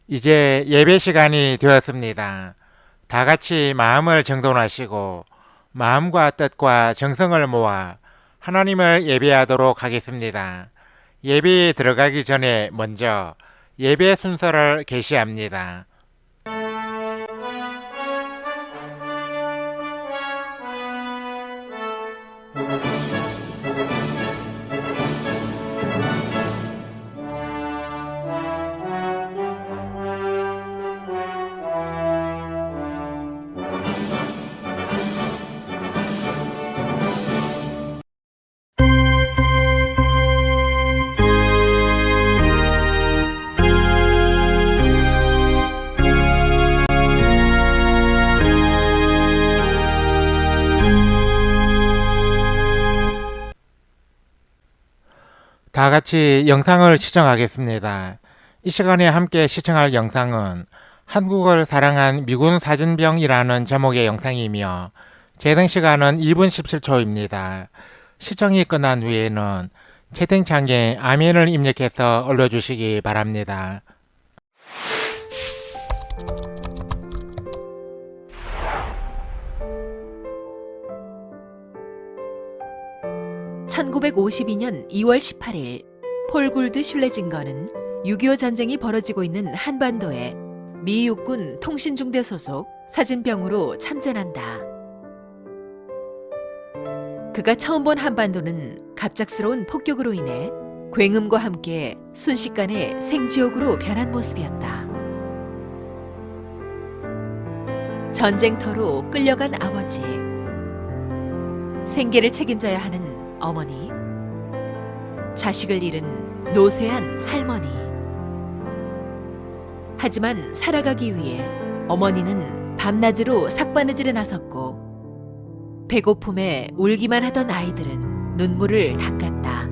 이제 예배 시간이 되었습니다. 다 같이 마음을 정돈하시고 마음과 뜻과 정성을 모아 하나님을 예배하도록 하겠습니다. 예배에 들어가기 전에 먼저 예배 순서를 게시합니다. 다 같이 영상을 시청하겠습니다. 이 시간에 함께 시청할 영상은 한국을 사랑한 미군 사진병이라는 제목의 영상이며 재생 시간은 1분 17초입니다. 시청이 끝난 후에는 채팅창에 아멘을 입력해서 올려주시기 바랍니다. 1952년 2월 18일 폴 굴드 슐레징거는 6.25 전쟁이 벌어지고 있는 한반도에 미 육군 통신중대 소속 사진병으로 참전한다. 그가 처음 본 한반도는 갑작스러운 폭격으로 인해 굉음과 함께 순식간에 생지옥으로 변한 모습이었다. 전쟁터로 끌려간 아버지, 생계를 책임져야 하는 어머니, 자식을 잃은 노쇠한 할머니. 하지만 살아가기 위해 어머니는 밤낮으로 삭바느질에 나섰고 배고픔에 울기만 하던 아이들은 눈물을 닦았다.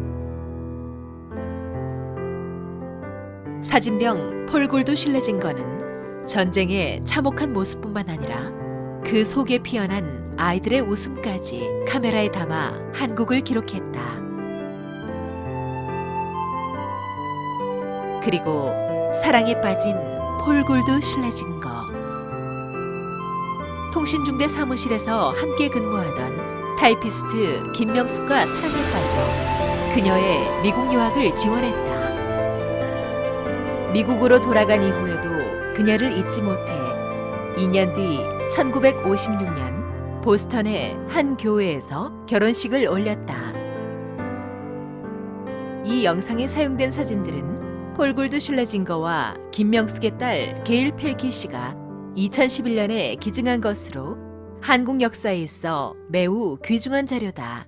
사진병 폴 굴드 슐레징거는 전쟁의 참혹한 모습뿐만 아니라 그 속에 피어난 아이들의 웃음까지 카메라에 담아 한국을 기록했다. 그리고 사랑에 빠진 폴 굴드 슐레징거. 통신중대 사무실에서 함께 근무하던 타이피스트 김명숙과 사랑에 빠져 그녀의 미국 유학을 지원했다. 미국으로 돌아간 이후에도 그녀를 잊지 못해 2년 뒤 1956년 보스턴의 한 교회에서 결혼식을 올렸다. 이 영상에 사용된 사진들은 폴 굴드 슐레징거와 김명숙의 딸 게일 펠키 씨가 2011년에 기증한 것으로 한국 역사에 있어 매우 귀중한 자료다.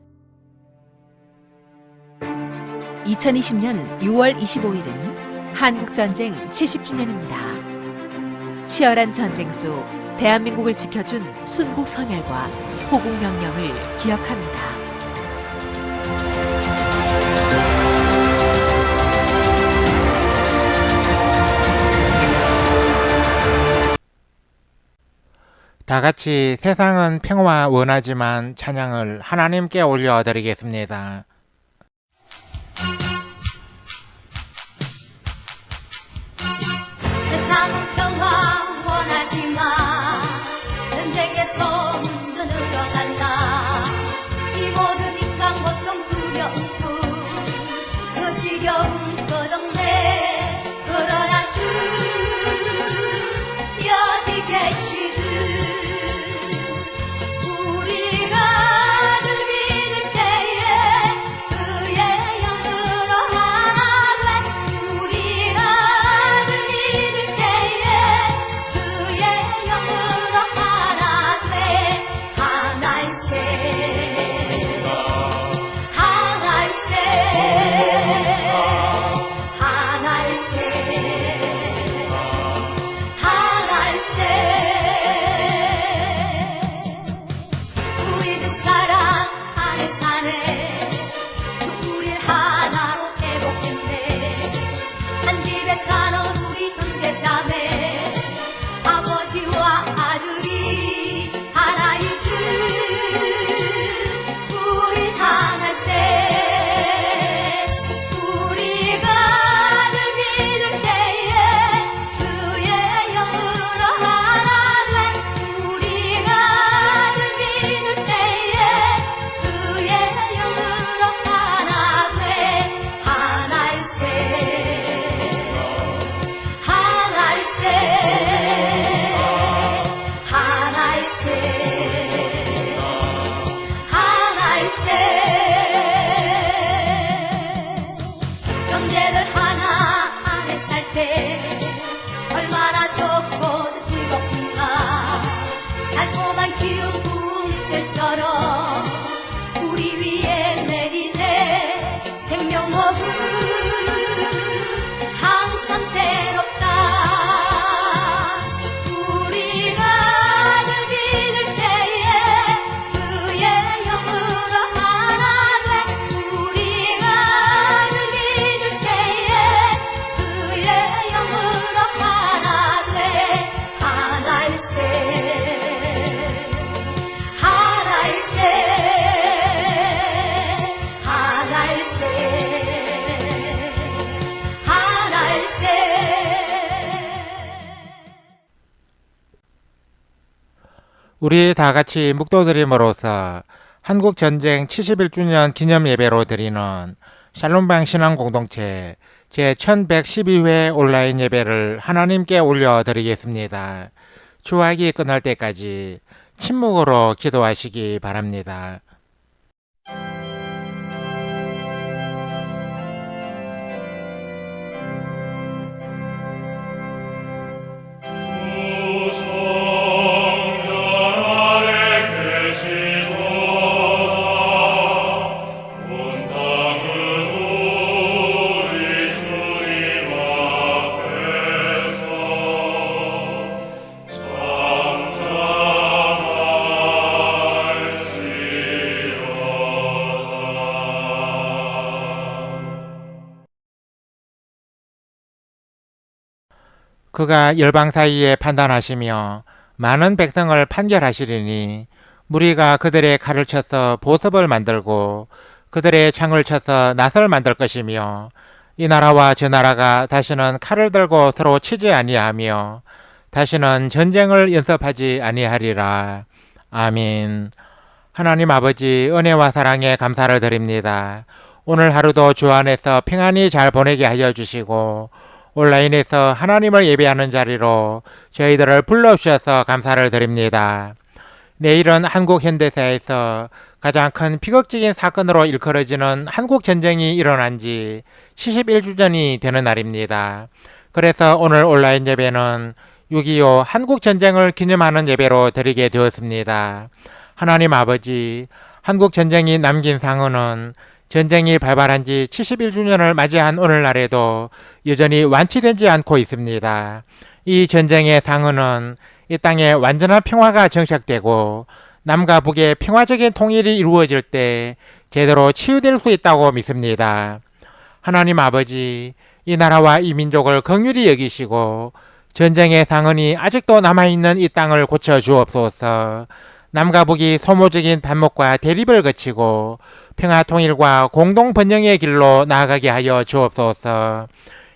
2020년 6월 25일은 한국전쟁 70주년입니다. 치열한 전쟁 속 대한민국을 지켜준 순국 선열과 호국 명령을 기억합니다. 다 같이 세상은 평화 원하지만 찬양을 하나님께 올려드리겠습니다. 세상은 평화 원하지만 전쟁의 소문도 늘어간다. 이 모든 인간 고통 두려움 그 시려움 끝없네. 그러나 주 여기 계시듯 우리가 늘 믿을 때에 그의 영으로 하나 돼. 우리가 늘 믿을 때에 그의 영으로 하나 돼. 하나일세 하나일세 하나일세 우리 다 같이 묵도드림으로써 한국전쟁 71주년 기념 예배로 드리는 샬롬방 신앙공동체 제1112회 온라인 예배를 하나님께 올려드리겠습니다. 추하기 끝날 때까지 침묵으로 기도하시기 바랍니다. 그가 열방 사이에 판단하시며 많은 백성을 판결하시리니 무리가 그들의 칼을 쳐서 보습을 만들고 그들의 창을 쳐서 낫을 만들 것이며 이 나라와 저 나라가 다시는 칼을 들고 서로 치지 아니하며 다시는 전쟁을 연습하지 아니하리라. 아멘. 하나님 아버지, 은혜와 사랑에 감사를 드립니다. 오늘 하루도 주 안에서 평안히 잘 보내게 하여 주시고 온라인에서 하나님을 예배하는 자리로 저희들을 불러주셔서 감사를 드립니다. 내일은 한국 현대사에서 가장 큰 비극적인 사건으로 일컬어지는 한국전쟁이 일어난 지 71주년이 되는 날입니다. 그래서 오늘 온라인 예배는 6.25 한국전쟁을 기념하는 예배로 드리게 되었습니다. 하나님 아버지, 한국전쟁이 남긴 상흔은 전쟁이 발발한 지 71주년을 맞이한 오늘날에도 여전히 완치되지 않고 있습니다. 이 전쟁의 상흔은 이 땅에 완전한 평화가 정착되고 남과 북의 평화적인 통일이 이루어질 때 제대로 치유될 수 있다고 믿습니다. 하나님 아버지, 이 나라와 이 민족을 긍휼히 여기시고 전쟁의 상흔이 아직도 남아있는 이 땅을 고쳐주옵소서. 남과 북이 소모적인 반목과 대립을 거치고 평화 통일과 공동 번영의 길로 나아가게 하여 주옵소서.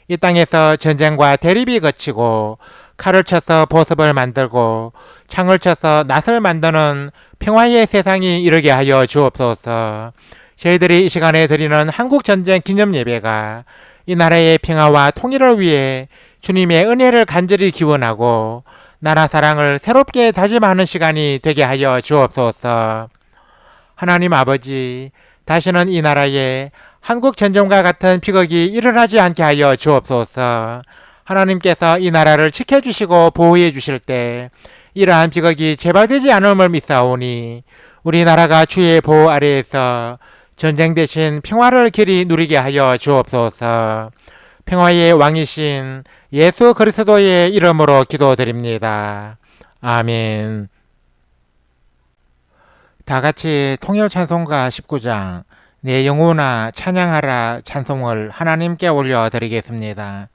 이 땅에서 전쟁과 대립이 거치고 칼을 쳐서 보습을 만들고 창을 쳐서 낫을 만드는 평화의 세상이 이르게 하여 주옵소서. 저희들이 이 시간에 드리는 한국전쟁 기념 예배가 이 나라의 평화와 통일을 위해 주님의 은혜를 간절히 기원하고 나라 사랑을 새롭게 다짐하는 시간이 되게 하여 주옵소서. 하나님 아버지, 다시는 이 나라에 한국전쟁과 같은 비극이 일어나지 않게 하여 주옵소서. 하나님께서 이 나라를 지켜주시고 보호해 주실 때 이러한 비극이 재발되지 않음을 믿사오니 우리나라가 주의 보호 아래에서 전쟁 대신 평화를 길이 누리게 하여 주옵소서. 평화의 왕이신 예수 그리스도의 이름으로 기도드립니다. 아멘. 다 같이 통일 찬송가 19장 내 영혼아 찬양하라 찬송을 하나님께 올려드리겠습니다.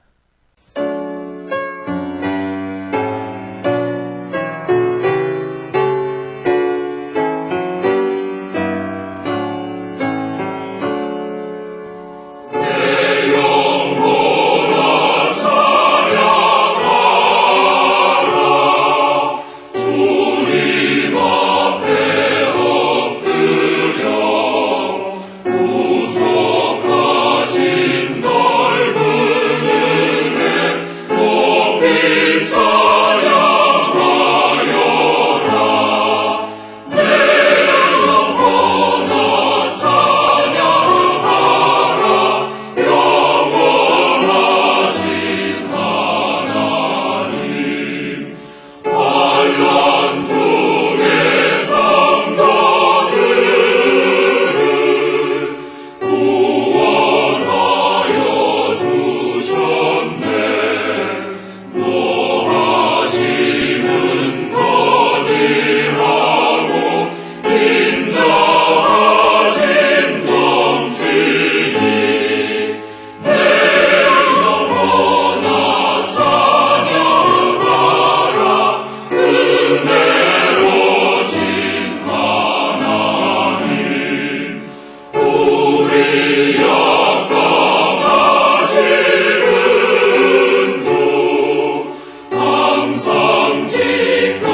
항상 지켜주시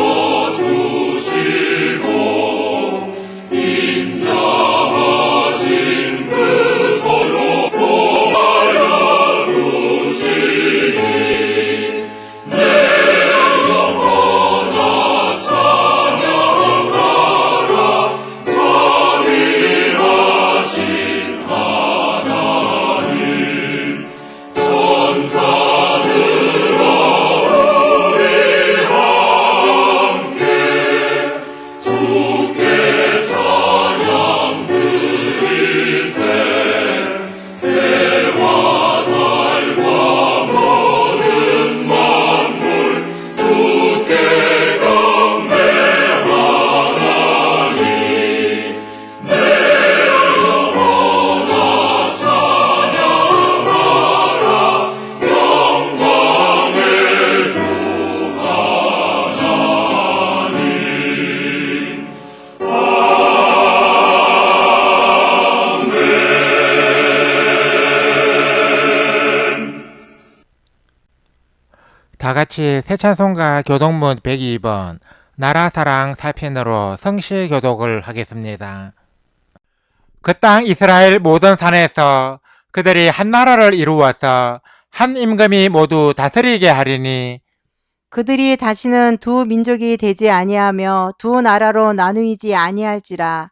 다같이 새찬송가 교독문 102번 나라사랑 4편으로 성시교독을 하겠습니다. 그 땅 이스라엘 모든 산에서 그들이 한 나라를 이루어서 한 임금이 모두 다스리게 하리니 그들이 다시는 두 민족이 되지 아니하며 두 나라로 나누이지 아니할지라.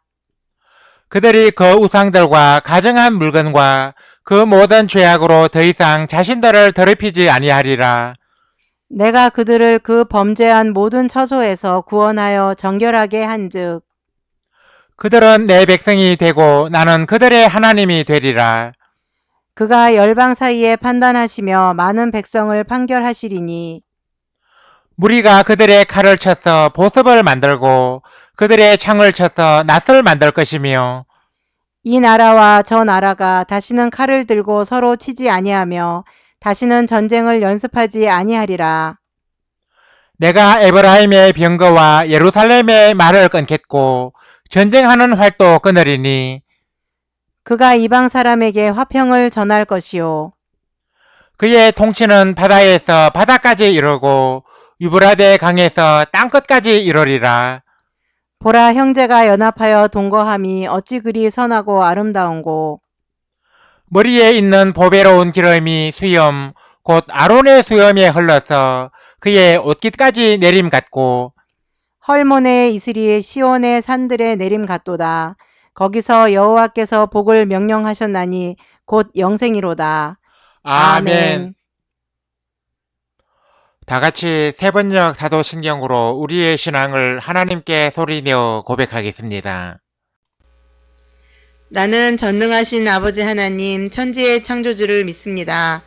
그들이 그 우상들과 가증한 물건과 그 모든 죄악으로 더 이상 자신들을 더럽히지 아니하리라. 내가 그들을 그 범죄한 모든 처소에서 구원하여 정결하게 한즉 그들은 내 백성이 되고 나는 그들의 하나님이 되리라. 그가 열방 사이에 판단하시며 많은 백성을 판결하시리니 무리가 그들의 칼을 쳐서 보습을 만들고 그들의 창을 쳐서 낫을 만들 것이며 이 나라와 저 나라가 다시는 칼을 들고 서로 치지 아니하며 다시는 전쟁을 연습하지 아니하리라. 내가 에브라임의 병거와 예루살렘의 말을 끊겠고 전쟁하는 활도 끊으리니 그가 이방 사람에게 화평을 전할 것이요 그의 통치는 바다에서 바다까지 이르고 유브라데 강에서 땅끝까지 이르리라. 보라 형제가 연합하여 동거함이 어찌 그리 선하고 아름다운고 머리에 있는 보배로운 기름이 수염 곧 아론의 수염에 흘러서 그의 옷깃까지 내림 같고 헐몬의 이슬이 시온의 산들에 내림 같도다. 거기서 여호와께서 복을 명령하셨나니 곧 영생이로다. 아멘. 다같이 세번역 사도신경으로 우리의 신앙을 하나님께 소리내어 고백하겠습니다. 나는 전능하신 아버지 하나님 천지의 창조주를 믿습니다.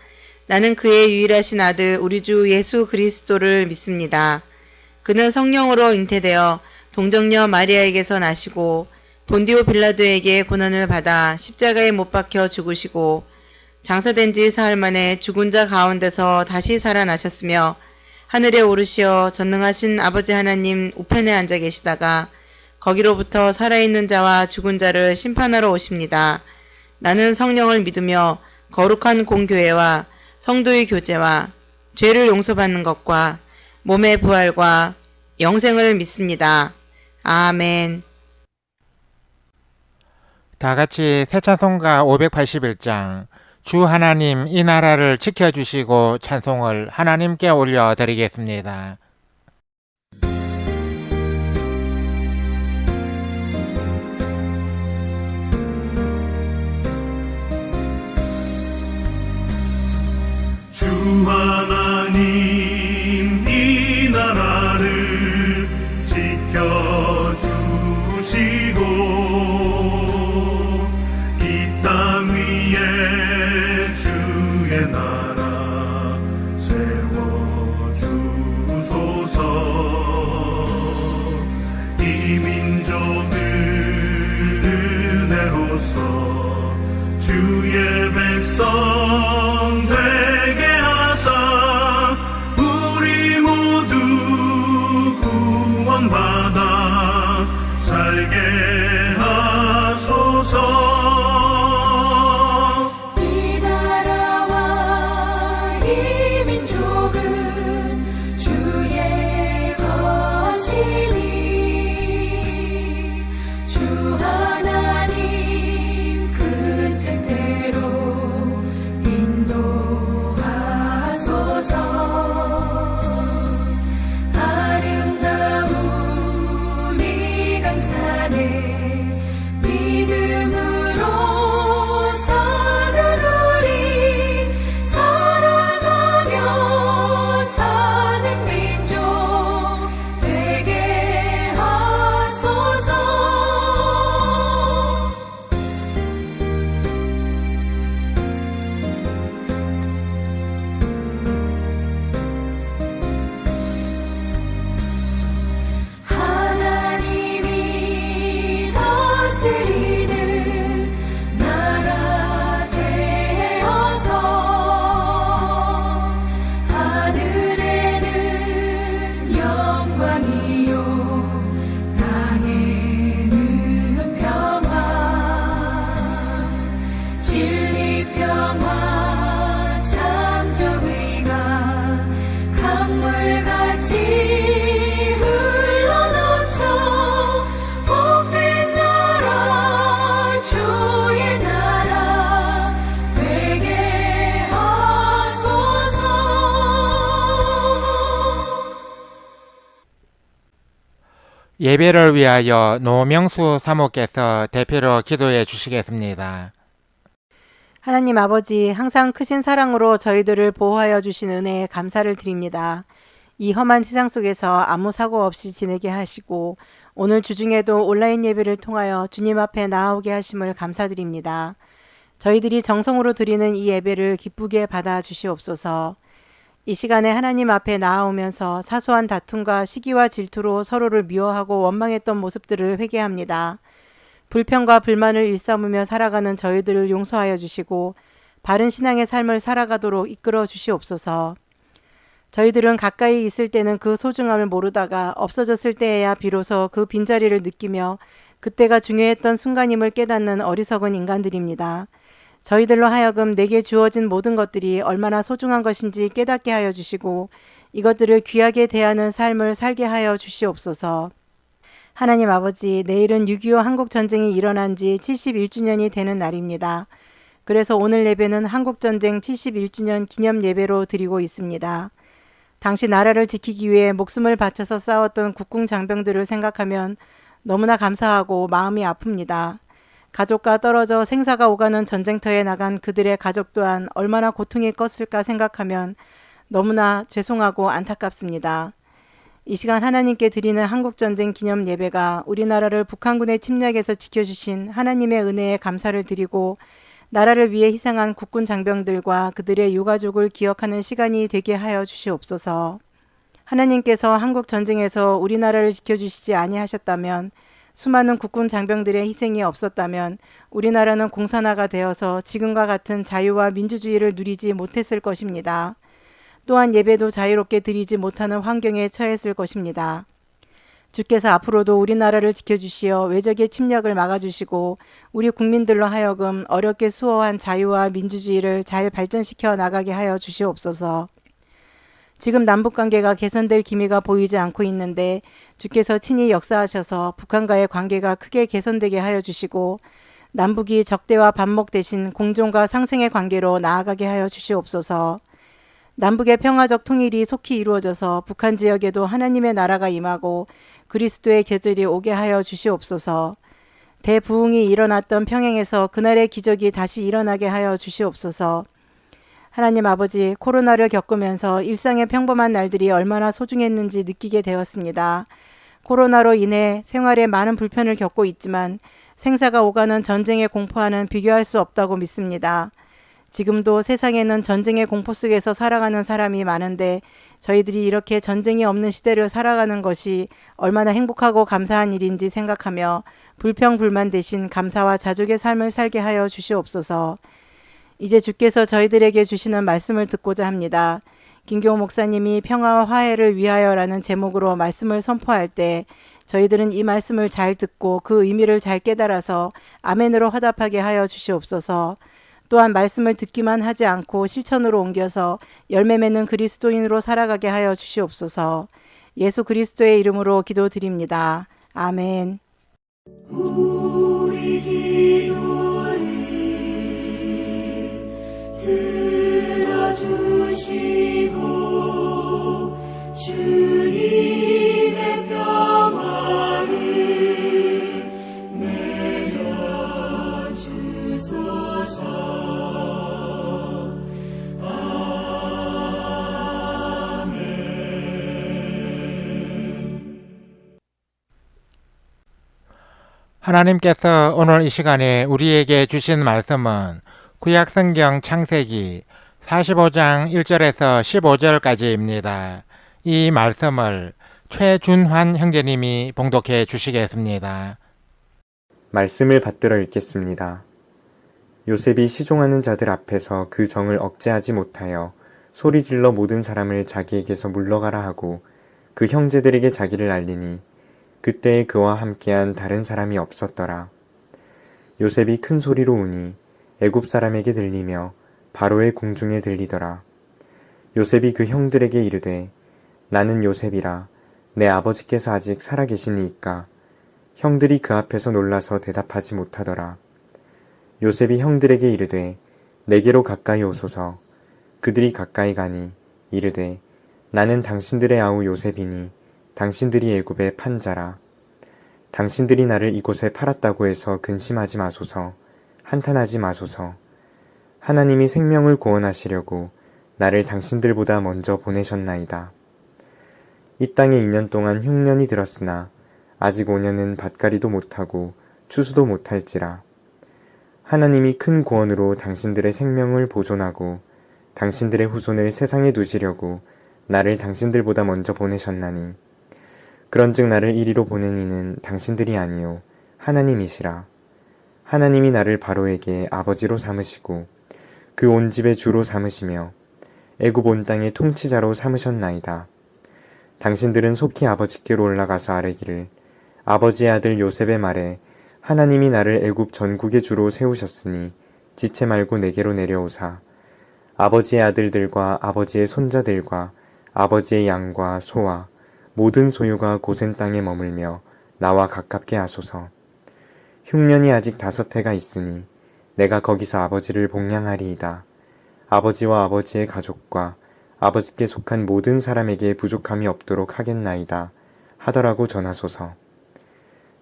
나는 그의 유일하신 아들 우리 주 예수 그리스도를 믿습니다. 그는 성령으로 잉태되어 동정녀 마리아에게서 나시고 본디오 빌라도에게 고난을 받아 십자가에 못 박혀 죽으시고 장사된 지 사흘 만에 죽은 자 가운데서 다시 살아나셨으며 하늘에 오르시어 전능하신 아버지 하나님 우편에 앉아 계시다가 거기로부터 살아있는 자와 죽은 자를 심판하러 오십니다. 나는 성령을 믿으며 거룩한 공교회와 성도의 교제와 죄를 용서받는 것과 몸의 부활과 영생을 믿습니다. 아멘. 다같이 새찬송가 581장 주 하나님 이 나라를 지켜주시고 찬송을 하나님께 올려드리겠습니다. 주 하나님 이 나라를 지켜주시고 이 땅 위에 주의 나라 세워주소서. 이 민족을 은혜로서 주의 백성 되게 하사 우리 모두 구원받아 살게 하소서. 이 나라와 이 민족은 주의 것이니 주 하나님 그 뜻대로 주의 나라 되게 하소서. 예배를 위하여 노명수 사모께서 대표로 기도해 주시겠습니다. 하나님 아버지, 항상 크신 사랑으로 저희들을 보호하여 주신 은혜에 감사를 드립니다. 이 험한 세상 속에서 아무 사고 없이 지내게 하시고 오늘 주중에도 온라인 예배를 통하여 주님 앞에 나아오게 하심을 감사드립니다. 저희들이 정성으로 드리는 이 예배를 기쁘게 받아 주시옵소서. 이 시간에 하나님 앞에 나아오면서 사소한 다툼과 시기와 질투로 서로를 미워하고 원망했던 모습들을 회개합니다. 불평과 불만을 일삼으며 살아가는 저희들을 용서하여 주시고 바른 신앙의 삶을 살아가도록 이끌어 주시옵소서. 저희들은 가까이 있을 때는 그 소중함을 모르다가 없어졌을 때에야 비로소 그 빈자리를 느끼며 그때가 중요했던 순간임을 깨닫는 어리석은 인간들입니다. 저희들로 하여금 내게 주어진 모든 것들이 얼마나 소중한 것인지 깨닫게 하여 주시고 이것들을 귀하게 대하는 삶을 살게 하여 주시옵소서. 하나님 아버지, 내일은 6.25 한국전쟁이 일어난 지 71주년이 되는 날입니다. 그래서 오늘 예배는 한국전쟁 71주년 기념 예배로 드리고 있습니다. 당시 나라를 지키기 위해 목숨을 바쳐서 싸웠던 국궁 장병들을 생각하면 너무나 감사하고 마음이 아픕니다. 가족과 떨어져 생사가 오가는 전쟁터에 나간 그들의 가족 또한 얼마나 고통이 컸을까 생각하면 너무나 죄송하고 안타깝습니다. 이 시간 하나님께 드리는 한국전쟁 기념 예배가 우리나라를 북한군의 침략에서 지켜주신 하나님의 은혜에 감사를 드리고 나라를 위해 희생한 국군 장병들과 그들의 유가족을 기억하는 시간이 되게 하여 주시옵소서. 하나님께서 한국전쟁에서 우리나라를 지켜주시지 아니하셨다면 수많은 국군 장병들의 희생이 없었다면 우리나라는 공산화가 되어서 지금과 같은 자유와 민주주의를 누리지 못했을 것입니다. 또한 예배도 자유롭게 드리지 못하는 환경에 처했을 것입니다. 주께서 앞으로도 우리나라를 지켜주시어 외적의 침략을 막아주시고 우리 국민들로 하여금 어렵게 수호한 자유와 민주주의를 잘 발전시켜 나가게 하여 주시옵소서. 지금 남북관계가 개선될 기미가 보이지 않고 있는데 주께서 친히 역사하셔서 북한과의 관계가 크게 개선되게 하여 주시고 남북이 적대와 반목 대신 공존과 상생의 관계로 나아가게 하여 주시옵소서. 남북의 평화적 통일이 속히 이루어져서 북한 지역에도 하나님의 나라가 임하고 그리스도의 계절이 오게 하여 주시옵소서. 대부흥이 일어났던 평양에서 그날의 기적이 다시 일어나게 하여 주시옵소서. 하나님 아버지, 코로나를 겪으면서 일상의 평범한 날들이 얼마나 소중했는지 느끼게 되었습니다. 코로나로 인해 생활에 많은 불편을 겪고 있지만 생사가 오가는 전쟁의 공포와는 비교할 수 없다고 믿습니다. 지금도 세상에는 전쟁의 공포 속에서 살아가는 사람이 많은데 저희들이 이렇게 전쟁이 없는 시대를 살아가는 것이 얼마나 행복하고 감사한 일인지 생각하며 불평불만 대신 감사와 자족의 삶을 살게 하여 주시옵소서. 이제 주께서 저희들에게 주시는 말씀을 듣고자 합니다. 김경호 목사님이 평화와 화해를 위하여라는 제목으로 말씀을 선포할 때 저희들은 이 말씀을 잘 듣고 그 의미를 잘 깨달아서 아멘으로 화답하게 하여 주시옵소서. 또한 말씀을 듣기만 하지 않고 실천으로 옮겨서 열매 맺는 그리스도인으로 살아가게 하여 주시옵소서. 예수 그리스도의 이름으로 기도드립니다. 아멘. 우리 기도를 들어주시고 주님의 평화를 내려주소서. 하나님께서 오늘 이 시간에 우리에게 주신 말씀은 구약성경 창세기 45장 1절에서 15절까지입니다. 이 말씀을 최준환 형제님이 봉독해 주시겠습니다. 말씀을 받들어 읽겠습니다. 요셉이 시종하는 자들 앞에서 그 정을 억제하지 못하여 소리질러 모든 사람을 자기에게서 물러가라 하고 그 형제들에게 자기를 알리니 그때에 그와 함께한 다른 사람이 없었더라. 요셉이 큰 소리로 우니 애굽 사람에게 들리며 바로의 궁중에 들리더라. 요셉이 그 형들에게 이르되 나는 요셉이라 내 아버지께서 아직 살아계시니이까. 형들이 그 앞에서 놀라서 대답하지 못하더라. 요셉이 형들에게 이르되 내게로 가까이 오소서. 그들이 가까이 가니 이르되 나는 당신들의 아우 요셉이니 당신들이 애굽에 판 자라. 당신들이 나를 이곳에 팔았다고 해서 근심하지 마소서. 한탄하지 마소서. 하나님이 생명을 구원하시려고 나를 당신들보다 먼저 보내셨나이다. 이 땅에 2년 동안 흉년이 들었으나 아직 5년은 밭갈이도 못하고 추수도 못할지라. 하나님이 큰 구원으로 당신들의 생명을 보존하고 당신들의 후손을 세상에 두시려고 나를 당신들보다 먼저 보내셨나니 그런즉 나를 이리로 보낸 이는 당신들이 아니요 하나님이시라. 하나님이 나를 바로에게 아버지로 삼으시고 그 온 집의 주로 삼으시며 애굽 온 땅의 통치자로 삼으셨나이다. 당신들은 속히 아버지께로 올라가서 아뢰기를 아버지의 아들 요셉의 말에 하나님이 나를 애굽 전국의 주로 세우셨으니 지체 말고 내게로 내려오사 아버지의 아들들과 아버지의 손자들과 아버지의 양과 소와 모든 소유가 고센 땅에 머물며 나와 가깝게 하소서. 흉년이 아직 5해가 있으니 내가 거기서 아버지를 복량하리이다. 아버지와 아버지의 가족과 아버지께 속한 모든 사람에게 부족함이 없도록 하겠나이다. 하더라고 전하소서.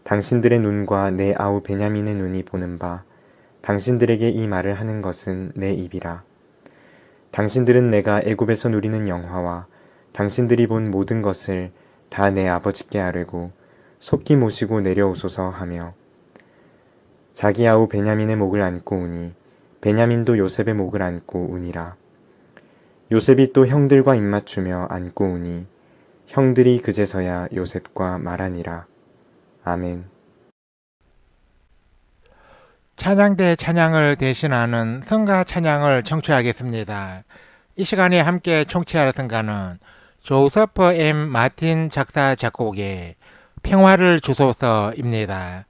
당신들의 눈과 내 아우 베냐민의 눈이 보는 바 당신들에게 이 말을 하는 것은 내 입이라. 당신들은 내가 애굽에서 누리는 영화와 당신들이 본 모든 것을 다 내 아버지께 아뢰고 속히 모시고 내려오소서 하며 자기 아우 베냐민의 목을 안고 우니 베냐민도 요셉의 목을 안고 우니라. 요셉이 또 형들과 입맞추며 안고 우니 형들이 그제서야 요셉과 말하니라. 아멘. 찬양대 찬양을 대신하는 성가 찬양을 청취하겠습니다. 이 시간에 함께 청취할 성가는 조서퍼 M. 마틴 작사 작곡의 평화를 주소서입니다.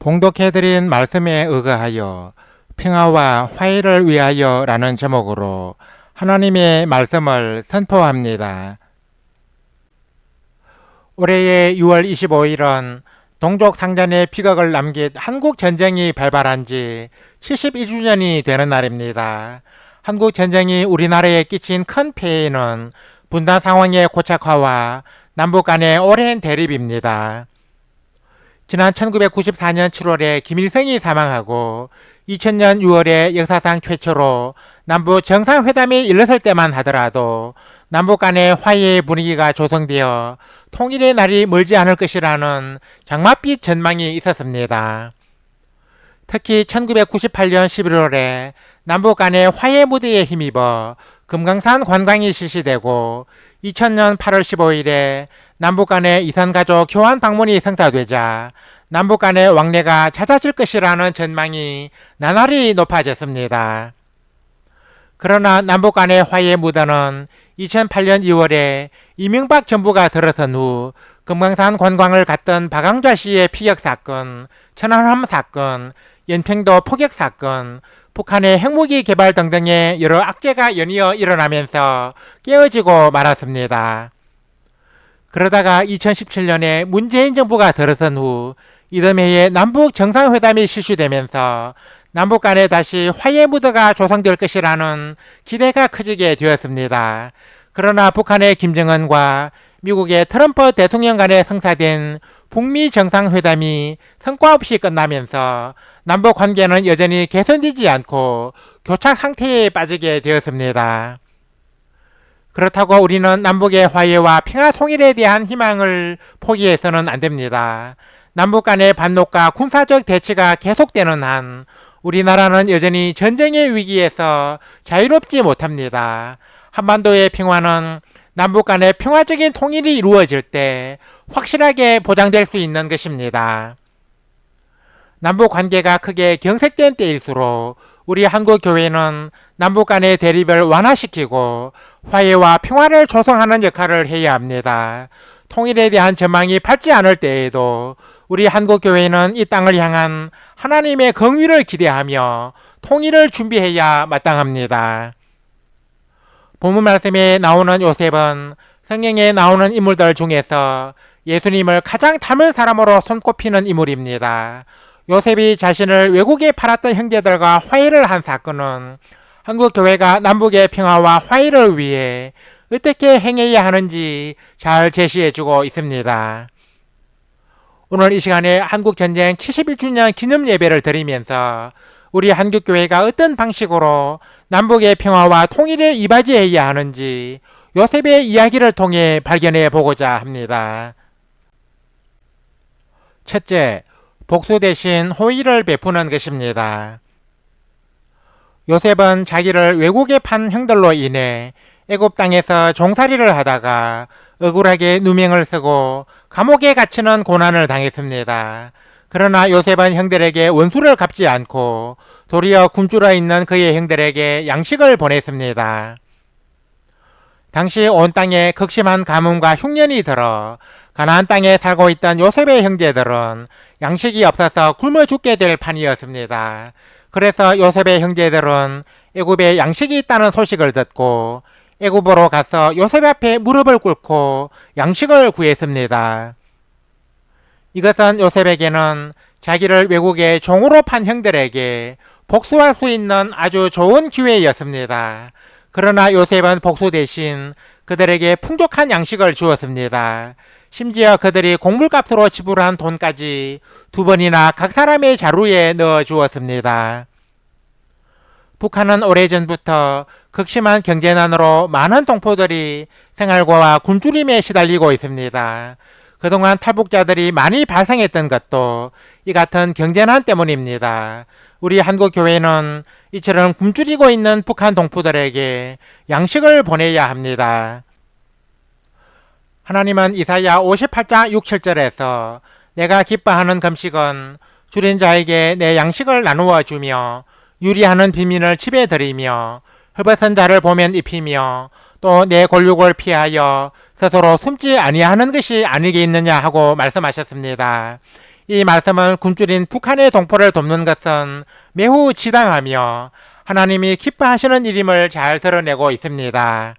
봉독해드린 말씀에 의거하여 평화와 화해를 위하여 라는 제목으로 하나님의 말씀을 선포합니다. 올해의 6월 25일은 동족 상잔의 비극을 남긴 한국 전쟁이 발발한 지 71주년이 되는 날입니다. 한국 전쟁이 우리나라에 끼친 큰 폐해는 분단 상황의 고착화와 남북 간의 오랜 대립입니다. 지난 1994년 7월에 김일성이 사망하고 2000년 6월에 역사상 최초로 남북 정상회담이 일어설 때만 하더라도 남북 간의 화해의 분위기가 조성되어 통일의 날이 멀지 않을 것이라는 장맛빛 전망이 있었습니다. 특히 1998년 11월에 남북 간의 화해 무대에 힘입어 금강산 관광이 실시되고 2000년 8월 15일에 남북 간의 이산가족 교환 방문이 성사되자 남북 간의 왕래가 잦아질 것이라는 전망이 나날이 높아졌습니다. 그러나 남북 간의 화해 무대는 2008년 2월에 이명박 정부가 들어선 후 금강산 관광을 갔던 박광좌 씨의 피격 사건, 천안함 사건, 연평도 포격 사건, 북한의 핵무기 개발 등등의 여러 악재가 연이어 일어나면서 깨어지고 말았습니다. 그러다가 2017년에 문재인 정부가 들어선 후 이듬해에 남북 정상회담이 실시되면서 남북 간에 다시 화해 무드가 조성될 것이라는 기대가 커지게 되었습니다. 그러나 북한의 김정은과 미국의 트럼프 대통령 간에 성사된 북미 정상회담이 성과 없이 끝나면서 남북 관계는 여전히 개선되지 않고 교착 상태에 빠지게 되었습니다. 그렇다고 우리는 남북의 화해와 평화 통일에 대한 희망을 포기해서는 안 됩니다. 남북 간의 반목과 군사적 대치가 계속되는 한 우리나라는 여전히 전쟁의 위기에서 자유롭지 못합니다. 한반도의 평화는 남북 간의 평화적인 통일이 이루어질 때 확실하게 보장될 수 있는 것입니다. 남북 관계가 크게 경색된 때일수록 우리 한국교회는 남북 간의 대립을 완화시키고 화해와 평화를 조성하는 역할을 해야 합니다. 통일에 대한 전망이 밝지 않을 때에도 우리 한국교회는 이 땅을 향한 하나님의 긍휼을 기대하며 통일을 준비해야 마땅합니다. 본문 말씀에 나오는 요셉은 성경에 나오는 인물들 중에서 예수님을 가장 닮은 사람으로 손꼽히는 인물입니다. 요셉이 자신을 외국에 팔았던 형제들과 화해를 한 사건은 한국교회가 남북의 평화와 화해를 위해 어떻게 행해야 하는지 잘 제시해주고 있습니다. 오늘 이 시간에 한국전쟁 71주년 기념 예배를 드리면서 우리 한국교회가 어떤 방식으로 남북의 평화와 통일에 이바지해야 하는지 요셉의 이야기를 통해 발견해 보고자 합니다. 첫째, 복수 대신 호의를 베푸는 것입니다. 요셉은 자기를 외국에 판 형들로 인해 애굽 땅에서 종살이를 하다가 억울하게 누명을 쓰고 감옥에 갇히는 고난을 당했습니다. 그러나 요셉은 형들에게 원수를 갚지 않고 도리어 굶주려 있는 그의 형들에게 양식을 보냈습니다. 당시 온 땅에 극심한 가뭄과 흉년이 들어 가나안 땅에 살고 있던 요셉의 형제들은 양식이 없어서 굶어 죽게 될 판이었습니다. 그래서 요셉의 형제들은 애굽에 양식이 있다는 소식을 듣고 애굽으로 가서 요셉 앞에 무릎을 꿇고 양식을 구했습니다. 이것은 요셉에게는 자기를 외국에 종으로 판 형들에게 복수할 수 있는 아주 좋은 기회였습니다. 그러나 요셉은 복수 대신 그들에게 풍족한 양식을 주었습니다. 심지어 그들이 곡물값으로 지불한 돈까지 2번이나 각 사람의 자루에 넣어 주었습니다. 북한은 오래전부터 극심한 경제난으로 많은 동포들이 생활고와 굶주림에 시달리고 있습니다. 그동안 탈북자들이 많이 발생했던 것도 이 같은 경제난 때문입니다. 우리 한국교회는 이처럼 굶주리고 있는 북한 동포들에게 양식을 보내야 합니다. 하나님은 이사야 58장 6, 7절에서 내가 기뻐하는 금식은 줄인 자에게 내 양식을 나누어 주며 유리하는 빈민을 집에 들이며 헐벗은 자를 보면 입히며 또 내 골육을 피하여 스스로 숨지 아니하는 것이 아니겠느냐 하고 말씀하셨습니다. 이 말씀은 굶주린 북한의 동포를 돕는 것은 매우 지당하며 하나님이 기뻐하시는 일임을 잘 드러내고 있습니다.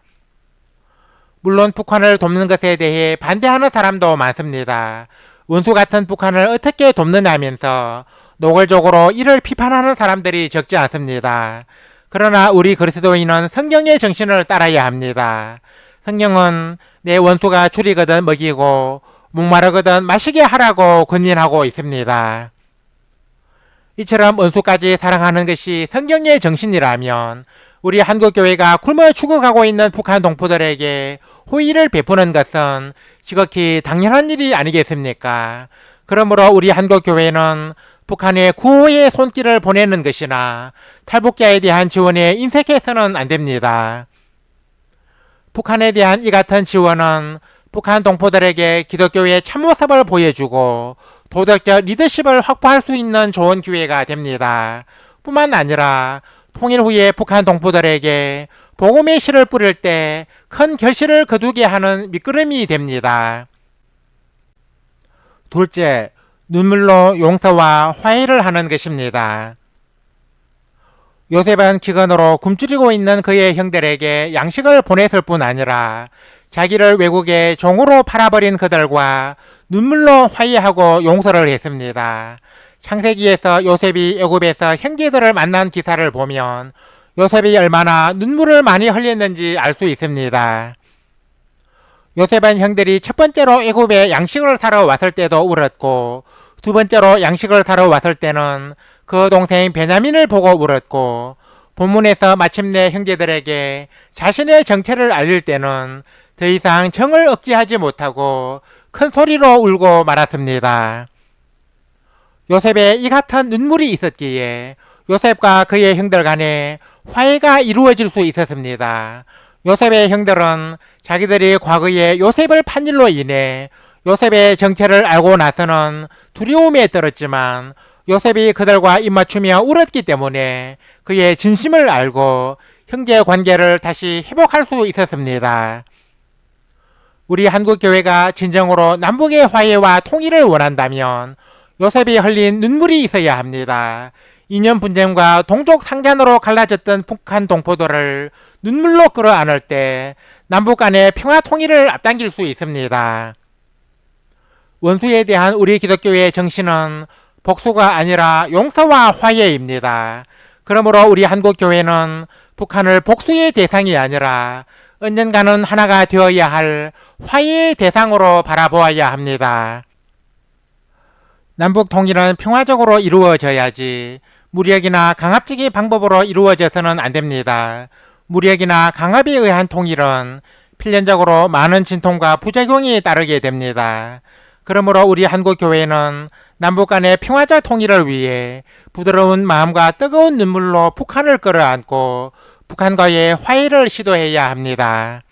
물론 북한을 돕는 것에 대해 반대하는 사람도 많습니다. 원수 같은 북한을 어떻게 돕느냐면서 노골적으로 이를 비판하는 사람들이 적지 않습니다. 그러나 우리 그리스도인은 성령의 정신을 따라야 합니다. 성령은 내 원수가 줄이거든 먹이고 목마르거든 마시게 하라고 권면하고 있습니다. 이처럼 원수까지 사랑하는 것이 성령의 정신이라면 우리 한국교회가 굶어 죽어가고 있는 북한 동포들에게 호의를 베푸는 것은 지극히 당연한 일이 아니겠습니까? 그러므로 우리 한국교회는 북한에 구호의 손길을 보내는 것이나 탈북자에 대한 지원에 인색해서는 안 됩니다. 북한에 대한 이 같은 지원은 북한 동포들에게 기독교의 참모습을 보여주고 도덕적 리더십을 확보할 수 있는 좋은 기회가 됩니다. 뿐만 아니라 통일 후에 북한 동포들에게 복음의 씨를 뿌릴 때 큰 결실을 거두게 하는 밑거름이 됩니다. 둘째, 눈물로 용서와 화해를 하는 것입니다. 요셉은 기근으로 굶주리고 있는 그의 형들에게 양식을 보냈을 뿐 아니라 자기를 외국에 종으로 팔아버린 그들과 눈물로 화해하고 용서를 했습니다. 창세기에서 요셉이 애굽에서 형제들을 만난 기사를 보면 요셉이 얼마나 눈물을 많이 흘렸는지 알 수 있습니다. 요셉은 형들이 첫 번째로 애굽에 양식을 사러 왔을 때도 울었고 두 번째로 양식을 사러 왔을 때는 그 동생 베냐민을 보고 울었고 본문에서 마침내 형제들에게 자신의 정체를 알릴 때는 더 이상 정을 억제하지 못하고 큰 소리로 울고 말았습니다. 요셉에 이 같은 눈물이 있었기에 요셉과 그의 형들 간에 화해가 이루어질 수 있었습니다. 요셉의 형들은 자기들이 과거에 요셉을 판 일로 인해 요셉의 정체를 알고 나서는 두려움에 떨었지만 요셉이 그들과 입맞추며 울었기 때문에 그의 진심을 알고 형제 관계를 다시 회복할 수 있었습니다. 우리 한국교회가 진정으로 남북의 화해와 통일을 원한다면 요셉이 흘린 눈물이 있어야 합니다. 이념 분쟁과 동족 상잔으로 갈라졌던 북한 동포들을 눈물로 끌어안을 때 남북 간의 평화 통일을 앞당길 수 있습니다. 원수에 대한 우리 기독교의 정신은 복수가 아니라 용서와 화해입니다. 그러므로 우리 한국교회는 북한을 복수의 대상이 아니라 언젠가는 하나가 되어야 할 화해의 대상으로 바라보아야 합니다. 남북 통일은 평화적으로 이루어져야지 무력이나 강압적인 방법으로 이루어져서는 안 됩니다. 무력이나 강압에 의한 통일은 필연적으로 많은 진통과 부작용이 따르게 됩니다. 그러므로 우리 한국교회는 남북 간의 평화적 통일을 위해 부드러운 마음과 뜨거운 눈물로 북한을 끌어안고 북한과의 화해를 시도해야 합니다.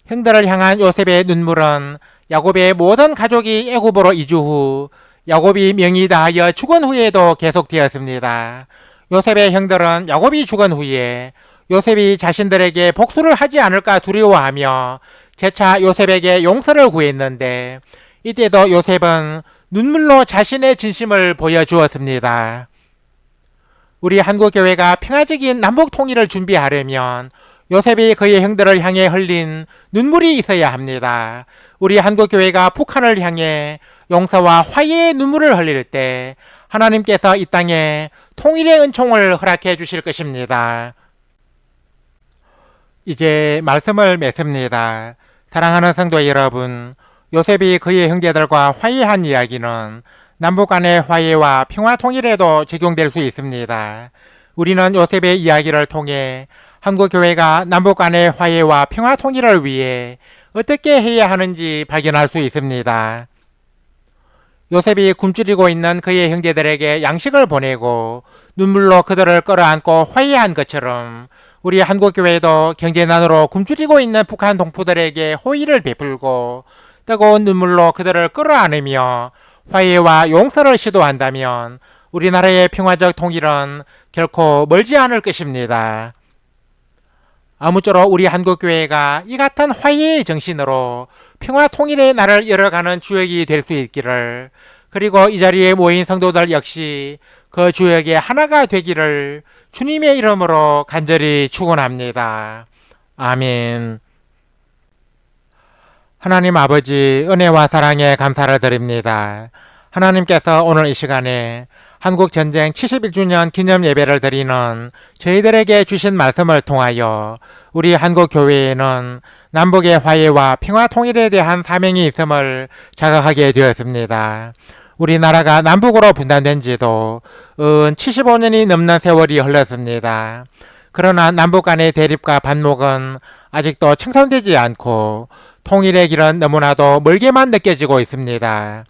형들을 향한 요셉의 눈물은 야곱의 모든 가족이 애굽으로 이주 후 야곱이 명이 다하여 죽은 후에도 계속되었습니다. 요셉의 형들은 야곱이 죽은 후에 요셉이 자신들에게 복수를 하지 않을까 두려워하며 재차 요셉에게 용서를 구했는데 이때도 요셉은 눈물로 자신의 진심을 보여주었습니다. 우리 한국교회가 평화적인 남북 통일을 준비하려면 요셉이 그의 형들을 향해 흘린 눈물이 있어야 합니다. 우리 한국교회가 북한을 향해 용서와 화해의 눈물을 흘릴 때 하나님께서 이 땅에 통일의 은총을 허락해 주실 것입니다. 이제 말씀을 맺습니다. 사랑하는 성도 여러분, 요셉이 그의 형제들과 화해한 이야기는 남북 간의 화해와 평화 통일에도 적용될 수 있습니다. 우리는 요셉의 이야기를 통해 한국교회가 남북 간의 화해와 평화 통일을 위해 어떻게 해야 하는지 발견할 수 있습니다. 요셉이 굶주리고 있는 그의 형제들에게 양식을 보내고 눈물로 그들을 끌어안고 화해한 것처럼 우리 한국교회도 경제난으로 굶주리고 있는 북한 동포들에게 호의를 베풀고 뜨거운 눈물로 그들을 끌어안으며 화해와 용서를 시도한다면 우리나라의 평화적 통일은 결코 멀지 않을 것입니다. 아무쪼록 우리 한국교회가 이 같은 화해의 정신으로 평화 통일의 날을 열어가는 주역이 될 수 있기를 그리고 이 자리에 모인 성도들 역시 그 주역의 하나가 되기를 주님의 이름으로 간절히 축원합니다. 아멘. 하나님 아버지, 은혜와 사랑에 감사를 드립니다. 하나님께서 오늘 이 시간에 한국전쟁 71주년 기념 예배를 드리는 저희들에게 주신 말씀을 통하여 우리 한국교회에는 남북의 화해와 평화 통일에 대한 사명이 있음을 자각하게 되었습니다. 우리나라가 남북으로 분단된 지도 75년이 넘는 세월이 흘렀습니다. 그러나 남북 간의 대립과 반목은 아직도 청산되지 않고 통일의 길은 너무나도 멀게만 느껴지고 있습니다.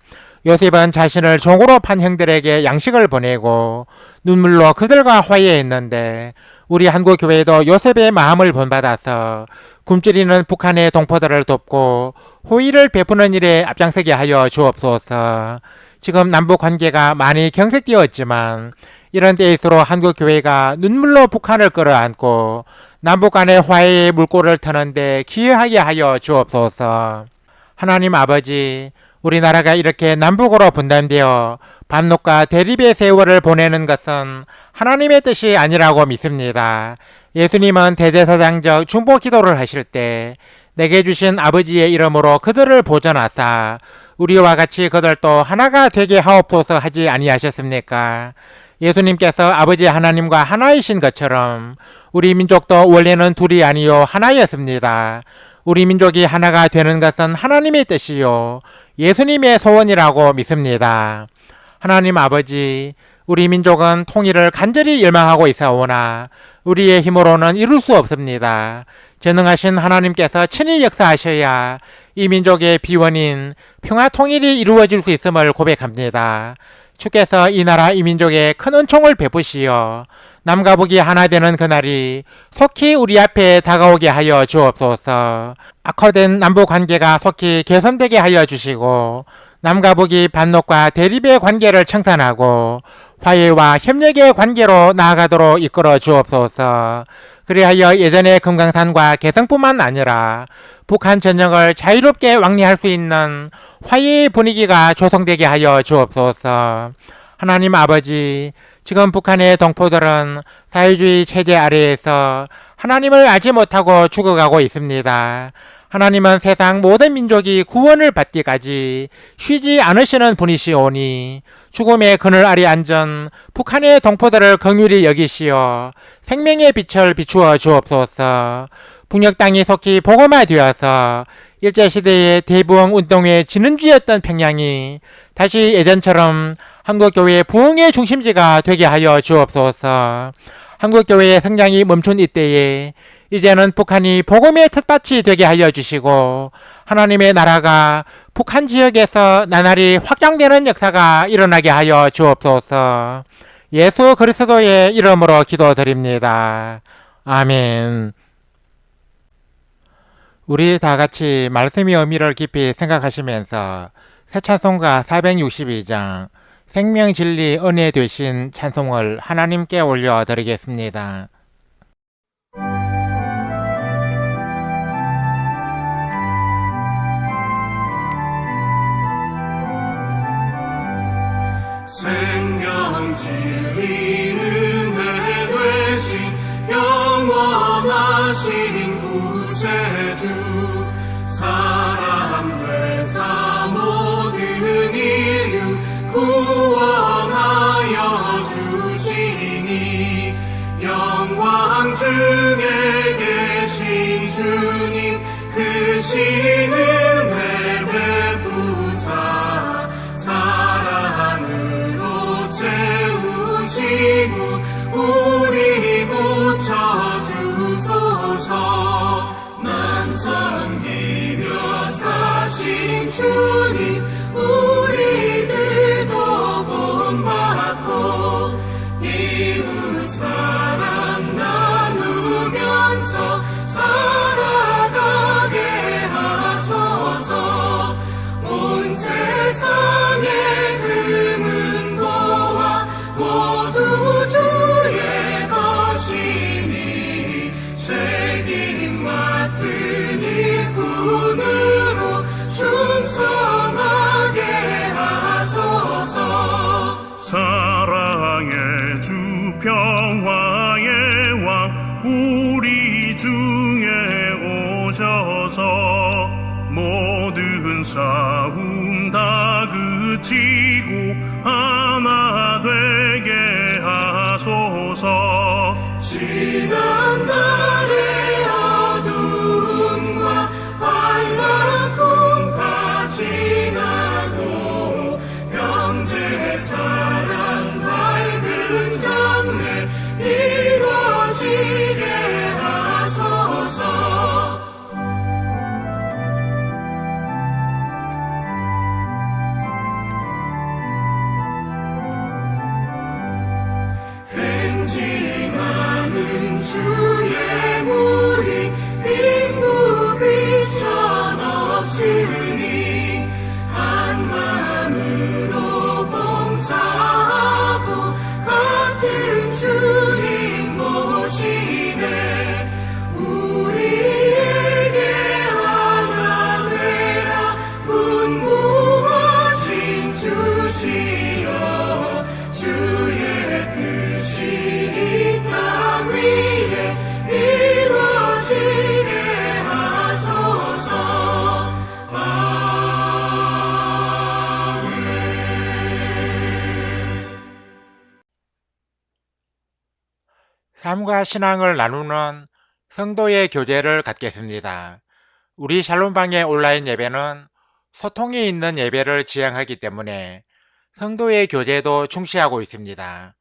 요셉은 자신을 종으로 판 형들에게 양식을 보내고 눈물로 그들과 화해했는데 우리 한국교회도 요셉의 마음을 본받아서 굶주리는 북한의 동포들을 돕고 호의를 베푸는 일에 앞장서게 하여 주옵소서. 지금 남북 관계가 많이 경색되었지만 이런 때일수록 한국교회가 눈물로 북한을 끌어안고 남북 간의 화해의 물꼬를 터는데 기여하게 하여 주옵소서. 하나님 아버지, 우리나라가 이렇게 남북으로 분단되어 반목과 대립의 세월을 보내는 것은 하나님의 뜻이 아니라고 믿습니다. 예수님은 대제사장적 중보 기도를 하실 때 내게 주신 아버지의 이름으로 그들을 보전하사 우리와 같이 그들도 하나가 되게 하옵소서 하지 아니하셨습니까? 예수님께서 아버지 하나님과 하나이신 것처럼 우리 민족도 원래는 둘이 아니요 하나였습니다. 우리 민족이 하나가 되는 것은 하나님의 뜻이요 예수님의 소원이라고 믿습니다. 하나님 아버지, 우리 민족은 통일을 간절히 열망하고 있사오나 우리의 힘으로는 이룰 수 없습니다. 전능하신 하나님께서 친히 역사하셔야 이 민족의 비원인 평화 통일이 이루어질 수 있음을 고백합니다. 주께서 이 나라 이 민족에 큰 은총을 베푸시어 남과 북이 하나 되는 그날이 속히 우리 앞에 다가오게 하여 주옵소서. 악화된 남북 관계가 속히 개선되게 하여 주시고 남과 북이 반목과 대립의 관계를 청산하고 화해와 협력의 관계로 나아가도록 이끌어 주옵소서. 그리하여 예전의 금강산과 개성뿐만 아니라 북한 전역을 자유롭게 왕래할 수 있는 화해의 분위기가 조성되게 하여 주옵소서. 하나님 아버지, 지금 북한의 동포들은 사회주의 체제 아래에서 하나님을 알지 못하고 죽어가고 있습니다. 하나님은 세상 모든 민족이 구원을 받기까지 쉬지 않으시는 분이시오니 죽음의 그늘 아래 앉은 북한의 동포들을 긍휼히 여기시어 생명의 빛을 비추어 주옵소서. 북녘 땅이 속히 복음화되어서 일제시대의 대부흥 운동의 진흥지였던 평양이 다시 예전처럼 한국교회의 부흥의 중심지가 되게 하여 주옵소서. 한국교회의 성장이 멈춘 이때에 이제는 북한이 복음의 텃밭이 되게 하여 주시고 하나님의 나라가 북한 지역에서 나날이 확장되는 역사가 일어나게 하여 주옵소서. 예수 그리스도의 이름으로 기도드립니다. 아멘. 우리 다 같이 말씀의 의미를 깊이 생각하시면서 새 찬송가 462장 생명 진리 은혜 되신 찬송을 하나님께 올려드리겠습니다. 생명 진리 은혜 되신 영원하신 구세주 사람 되사 모든 인류 구원하여 주시니 영광 중에 계신 주님 그 신은혜 베푸사 사랑으로 채우시고 우리 고쳐주소서. 난 섬기며 사신 주님 우리들도 본받고 이웃사랑 나누면서 살아가게 하소서. 온 세상의 금은 보아 모두 주의 것이니 책임 맡은 일꾼으로 충성하게 하소서. 평화의 왕 우리 중에 오셔서 모든 싸움 다 그치고 하나 되게 하소서. 지난 날의 어둠과 환란풍파 지나고 형제 사랑 밝은 장래 이루어지게 하소서. 행진하는 주의 무리 빈부 귀천 없으니 한 마음으로 봉사하고 같은 주님 모시네. 우리에게 하나 되라 분부하신 주시여. 주의 뜻이 이 땅 위에 이루어지게 하소서. 아멘. 삶과 신앙을 나누는 성도의 교제를 갖겠습니다. 우리 샬롬방의 온라인 예배는 소통이 있는 예배를 지향하기 때문에 성도의 교제도 중시하고 있습니다.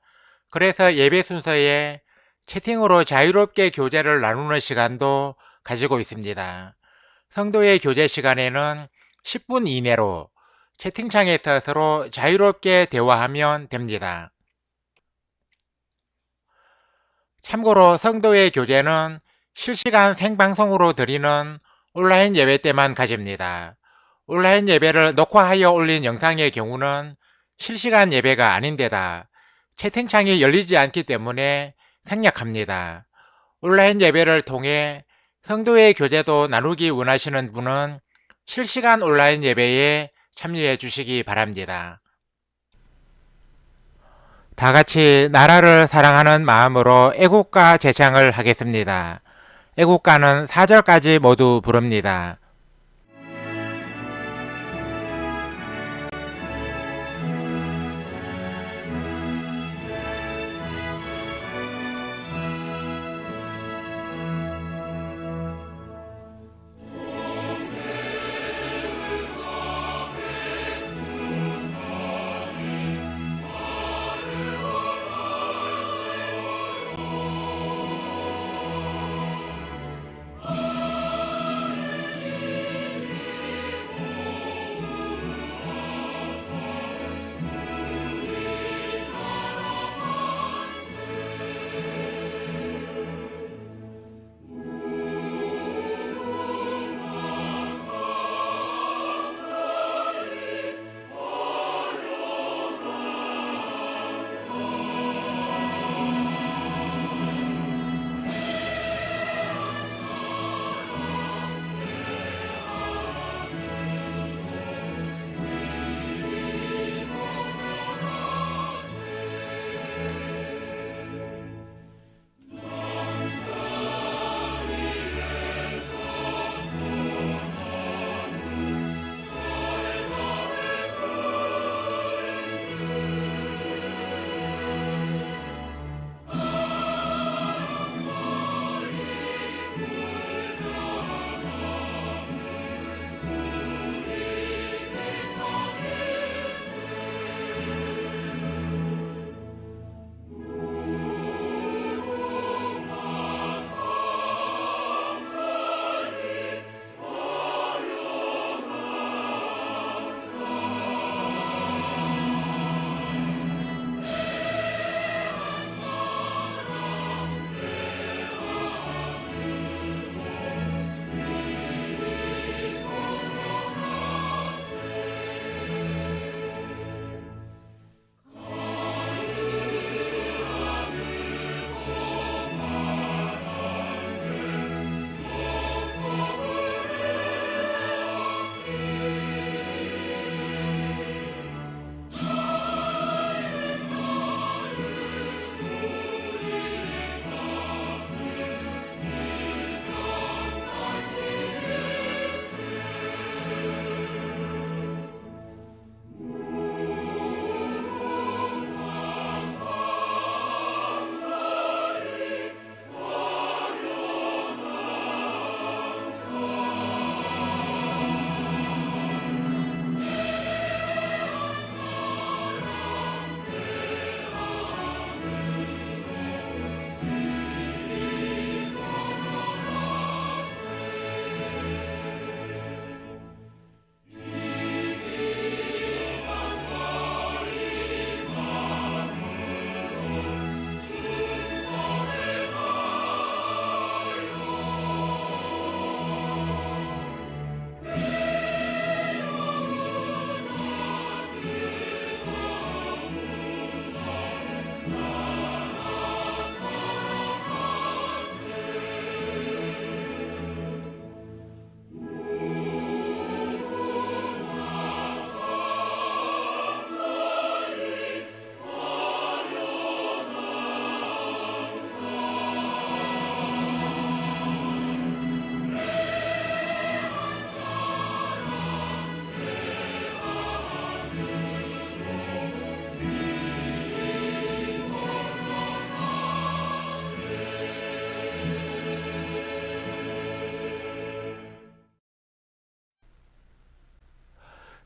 그래서 예배 순서에 채팅으로 자유롭게 교제를 나누는 시간도 가지고 있습니다. 성도의 교제 시간에는 10분 이내로 채팅창에서 서로 자유롭게 대화하면 됩니다. 참고로 성도의 교제는 실시간 생방송으로 드리는 온라인 예배 때만 가집니다. 온라인 예배를 녹화하여 올린 영상의 경우는 실시간 예배가 아닌데다 채팅창이 열리지 않기 때문에 생략합니다. 온라인 예배를 통해 성도의 교제도 나누기 원하시는 분은 실시간 온라인 예배에 참여해 주시기 바랍니다. 다 같이 나라를 사랑하는 마음으로 애국가 제창을 하겠습니다. 애국가는 4절까지 모두 부릅니다.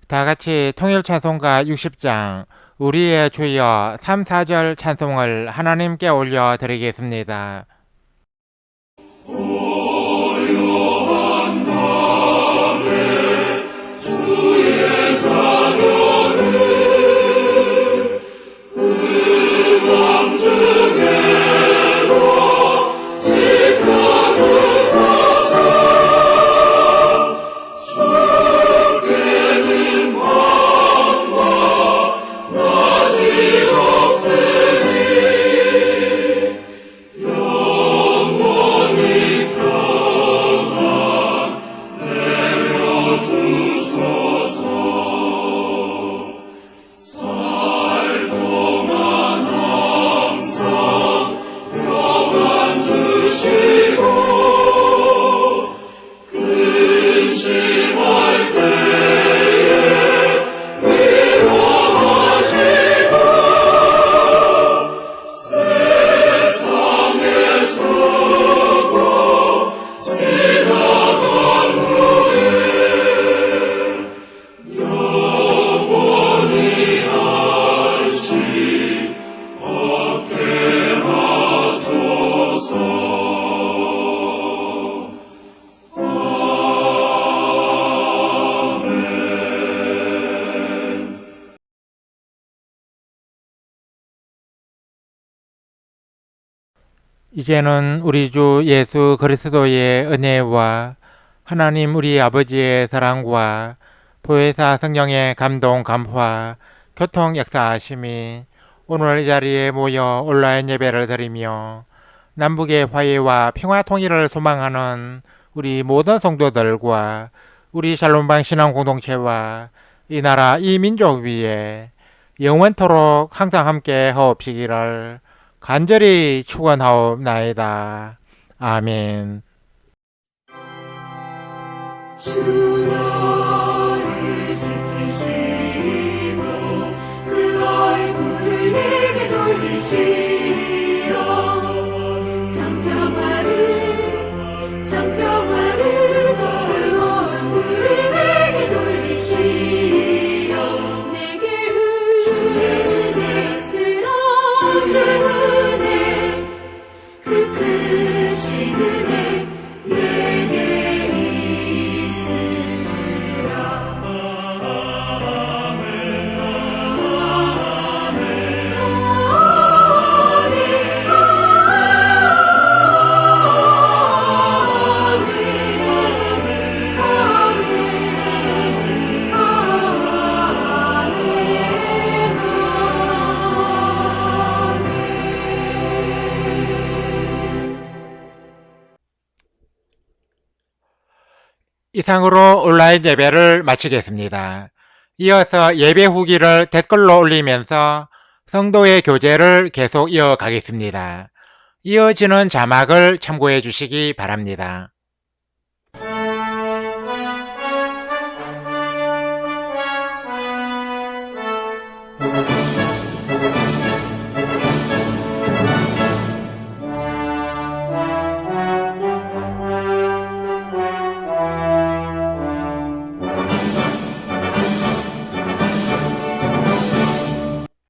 다 같이 통일 찬송가 60장 우리의 주여 3, 4절 찬송을 하나님께 올려 드리겠습니다. 이제는 우리 주 예수 그리스도의 은혜와 하나님 우리 아버지의 사랑과 보혜사 성령의 감동 감화 교통 역사하심이 오늘 이 자리에 모여 온라인 예배를 드리며 남북의 화해와 평화 통일을 소망하는 우리 모든 성도들과 우리 샬롬방 신앙 공동체와 이 나라 이 민족 위에 영원토록 항상 함께 하옵시기를 간절히 축원하옵나이다. 아멘. 주 너를 지키시고 그 얼굴을 내게 돌리시어 장평화를 그 얼굴을 내게 돌리시어 내게 은혜 쓰라 주의 은혜 그 크신 은혜 내게 있으라. 이상으로 온라인 예배를 마치겠습니다. 이어서 예배 후기를 댓글로 올리면서 성도의 교제를 계속 이어가겠습니다. 이어지는 자막을 참고해 주시기 바랍니다.